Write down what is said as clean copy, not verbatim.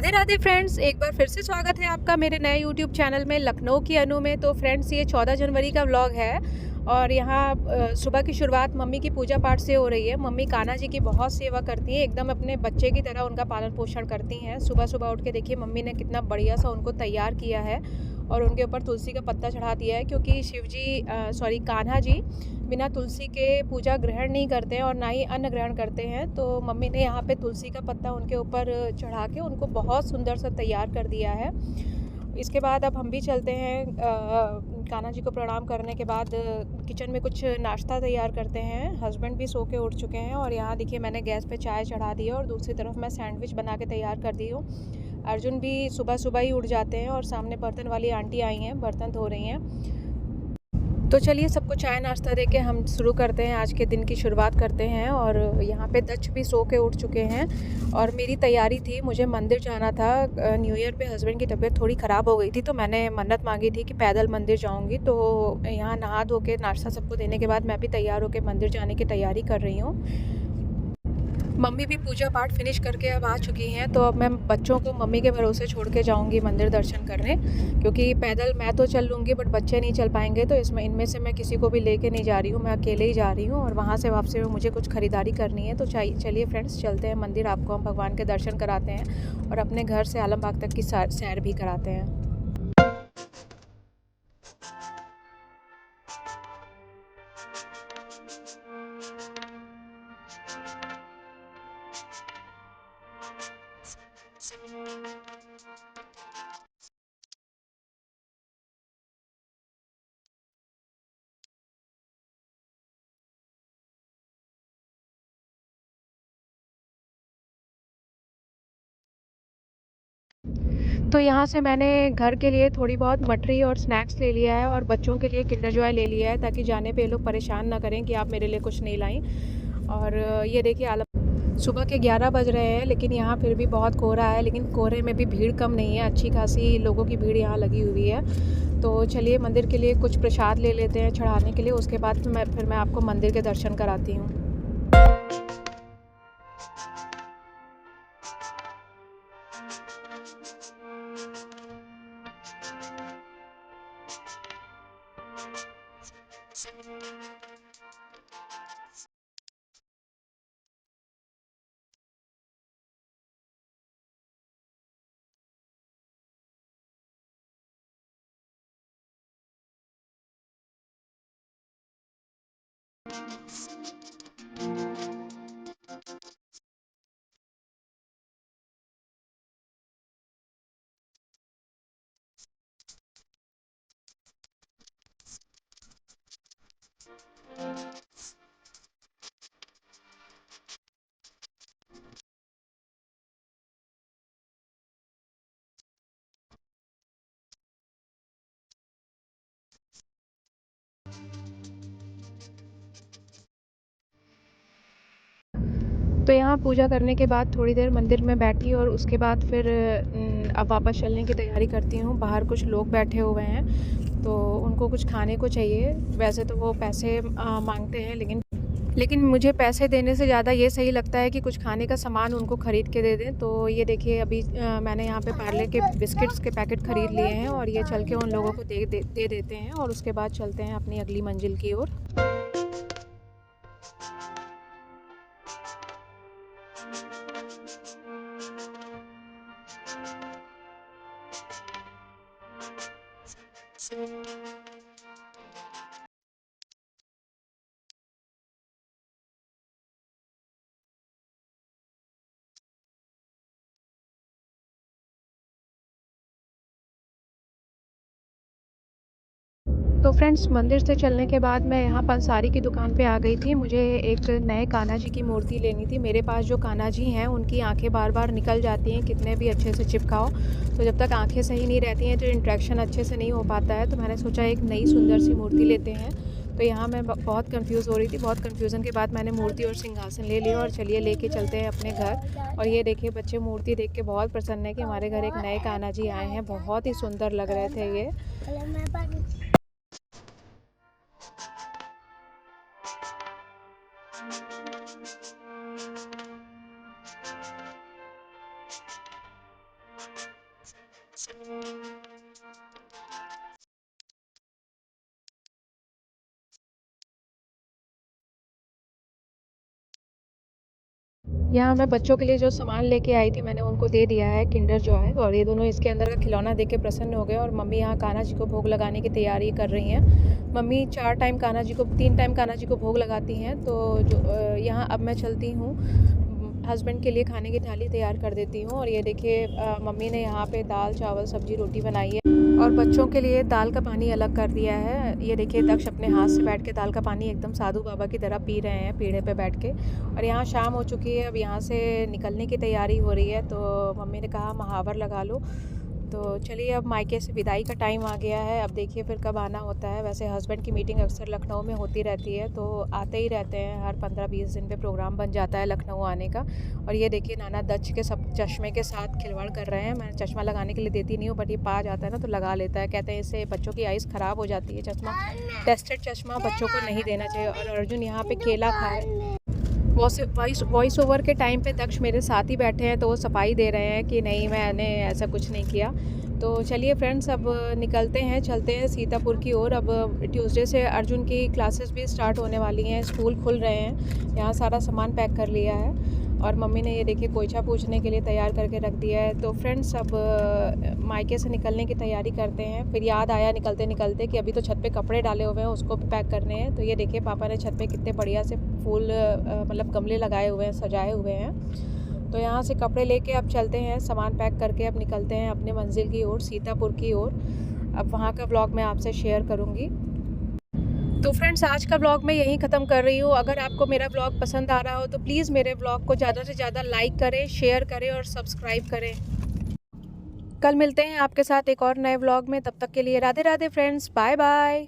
Radhe Radhe friends, एक बार फिर से स्वागत है आपका मेरे नए यूट्यूब चैनल में लखनऊ की अनु में। तो फ्रेंड्स, ये 14 जनवरी का व्लॉग है और यहाँ सुबह की शुरुआत मम्मी की पूजा पाठ से हो रही है। मम्मी कान्हा जी की बहुत सेवा करती हैं, एकदम अपने बच्चे की तरह उनका पालन पोषण करती हैं। सुबह सुबह उठ के देखिए मम्मी ने कितना बढ़िया सा उनको तैयार किया है और उनके ऊपर तुलसी का पत्ता चढ़ा दिया है, क्योंकि कान्हा जी बिना तुलसी के पूजा ग्रहण नहीं करते हैं और ना ही अन्न ग्रहण करते हैं। तो मम्मी ने यहाँ पे तुलसी का पत्ता उनके ऊपर चढ़ा के उनको बहुत सुंदर सा तैयार कर दिया है। इसके बाद अब हम भी चलते हैं, कान्हा जी को प्रणाम करने के बाद किचन में कुछ नाश्ता तैयार करते हैं। हस्बैंड भी सो के उठ चुके हैं और यहाँ देखिए मैंने गैस पे चाय चढ़ा दी है और दूसरी तरफ मैं सैंडविच बना के तैयार कर दी हूँ। अर्जुन भी सुबह सुबह ही उठ जाते हैं और सामने बर्तन वाली आंटी आई हैं, बर्तन धो रही हैं। तो चलिए सबको चाय नाश्ता देके हम शुरू करते हैं, आज के दिन की शुरुआत करते हैं। और यहाँ पे दक्ष भी सो के उठ चुके हैं और मेरी तैयारी थी, मुझे मंदिर जाना था। न्यू ईयर पे हस्बैंड की तबीयत थोड़ी ख़राब हो गई थी, तो मैंने मन्नत मांगी थी कि पैदल मंदिर जाऊँगी। तो यहाँ नहा धो के नाश्ता सबको देने के बाद मैं भी तैयार होकर मंदिर जाने की तैयारी कर रही हूँ। मम्मी भी पूजा पाठ फिनिश करके अब आ चुकी हैं, तो अब मैं बच्चों को मम्मी के भरोसे छोड़ के जाऊंगी मंदिर दर्शन करने, क्योंकि पैदल मैं तो चल लूँगी बट बच्चे नहीं चल पाएंगे। तो इसमें इनमें से मैं किसी को भी लेके नहीं जा रही हूँ, मैं अकेले ही जा रही हूँ और वहाँ से वापसी में मुझे कुछ ख़रीदारी करनी है। तो चलिए फ्रेंड्स, चलते हैं मंदिर, आपको हम भगवान के दर्शन कराते हैं और अपने घर से आलमबाग तक की सैर भी कराते हैं। तो यहाँ से मैंने घर के लिए थोड़ी बहुत मठरी और स्नैक्स ले लिया है और बच्चों के लिए किंडर जॉय ले लिया है, ताकि जाने पे ये लोग परेशान ना करें कि आप मेरे लिए कुछ नहीं लाई। और ये देखिए सुबह के 11 बज रहे हैं, लेकिन यहाँ फिर भी बहुत कोहरा है, लेकिन कोहरे में भी भीड़ कम नहीं है, अच्छी खासी लोगों की भीड़ यहाँ लगी हुई है। तो चलिए मंदिर के लिए कुछ प्रसाद ले लेते हैं चढ़ाने के लिए, उसके बाद फिर मैं आपको मंदिर के दर्शन कराती हूँ। तो यहाँ पूजा करने के बाद थोड़ी देर मंदिर में बैठी और उसके बाद फिर अब वापस चलने की तैयारी करती हूँ। बाहर कुछ लोग बैठे हुए हैं, तो उनको कुछ खाने को चाहिए। वैसे तो वो पैसे मांगते हैं, लेकिन मुझे पैसे देने से ज़्यादा ये सही लगता है कि कुछ खाने का सामान उनको ख़रीद के दे दें। तो ये देखिए अभी मैंने यहाँ पे पार्ले के बिस्किट्स के पैकेट ख़रीद लिए हैं और ये चल के उन लोगों को दे देते हैं और उसके बाद चलते हैं अपनी अगली मंजिल की ओर। तो फ्रेंड्स, मंदिर से चलने के बाद मैं यहाँ पंसारी की दुकान पे आ गई थी। मुझे एक नए कान्हा जी की मूर्ति लेनी थी। मेरे पास जो कान्हा जी हैं उनकी आंखें बार बार निकल जाती हैं, कितने भी अच्छे से चिपकाओ। तो जब तक आंखें सही नहीं रहती हैं तो इंट्रैक्शन अच्छे से नहीं हो पाता है। तो मैंने सोचा एक नई सुंदर सी मूर्ति लेते हैं। तो यहाँ मैं बहुत कंफ्यूज हो रही थी, बहुत कंफ्यूजन के बाद मैंने मूर्ति और सिंहासन ले लिया और चलिए लेके चलते हैं अपने घर। और ये देखिए बच्चे मूर्ति देख के बहुत प्रसन्न है कि हमारे घर एक नए कान्हा जी आए हैं। बहुत ही सुंदर लग रहे थे ये। यहाँ मैं बच्चों के लिए जो सामान लेके आई थी मैंने उनको दे दिया है, किंडर जॉय, और ये दोनों इसके अंदर का खिलौना देख के प्रसन्न हो गए। और मम्मी यहाँ कान्हा जी को भोग लगाने की तैयारी कर रही हैं। मम्मी 3 टाइम कान्हा जी को भोग लगाती हैं। तो जो यहाँ अब मैं चलती हूँ, हस्बैंड के लिए खाने की थाली तैयार कर देती हूँ। और ये देखिए मम्मी ने यहाँ पे दाल चावल सब्जी रोटी बनाई है और बच्चों के लिए दाल का पानी अलग कर दिया है। ये देखिए दक्ष अपने हाथ से बैठ के दाल का पानी एकदम साधु बाबा की तरह पी रहे हैं पीढ़े पे बैठ के। और यहाँ शाम हो चुकी है, अब यहाँ से निकलने की तैयारी हो रही है। तो मम्मी ने कहा महावर लगा लो। तो चलिए अब मायके से विदाई का टाइम आ गया है। अब देखिए फिर कब आना होता है। वैसे हस्बैंड की मीटिंग अक्सर लखनऊ में होती रहती है, तो आते ही रहते हैं। हर 15-20 दिन पे प्रोग्राम बन जाता है लखनऊ आने का। और ये देखिए नाना दक्ष के सब चश्मे के साथ खिलवाड़ कर रहे हैं। मैं चश्मा लगाने के लिए देती नहीं हूँ, बट ये पा जाता है ना तो लगा लेता है। कहते हैं इससे बच्चों की आइज़ ख़राब हो जाती है। चश्मा टेस्टेड चश्मा बच्चों को नहीं देना चाहिए। और अर्जुन यहाँ पे केला खाए। वॉइस ओवर के टाइम पे दक्ष मेरे साथ ही बैठे हैं, तो वो सफाई दे रहे हैं कि नहीं मैंने ऐसा कुछ नहीं किया। तो चलिए फ्रेंड्स अब निकलते हैं, चलते हैं सीतापुर की ओर। अब ट्यूसडे से अर्जुन की क्लासेस भी स्टार्ट होने वाली हैं, स्कूल खुल रहे हैं। यहाँ सारा सामान पैक कर लिया है और मम्मी ने ये देखिए कोयचा पूछने के लिए तैयार करके रख दिया है। तो फ्रेंड्स अब मायके से निकलने की तैयारी करते हैं। फिर याद आया निकलते निकलते कि अभी तो छत पे कपड़े डाले हुए हैं, उसको भी पैक करने हैं। तो ये देखिए पापा ने छत पे कितने बढ़िया से फूल मतलब गमले लगाए हुए हैं, सजाए हुए हैं। तो यहाँ से कपड़े लेके अब चलते हैं, सामान पैक करके अब निकलते हैं अपने मंजिल की ओर, सीतापुर की ओर। अब वहाँ का ब्लॉग मैं आपसे शेयर करूँगी। तो फ्रेंड्स आज का ब्लॉग मैं यहीं ख़त्म कर रही हूँ। अगर आपको मेरा ब्लॉग पसंद आ रहा हो तो प्लीज़ मेरे ब्लॉग को ज़्यादा से ज़्यादा लाइक करें, शेयर करें और सब्सक्राइब करें। कल मिलते हैं आपके साथ एक और नए ब्लॉग में। तब तक के लिए Radhe Radhe friends, bye bye.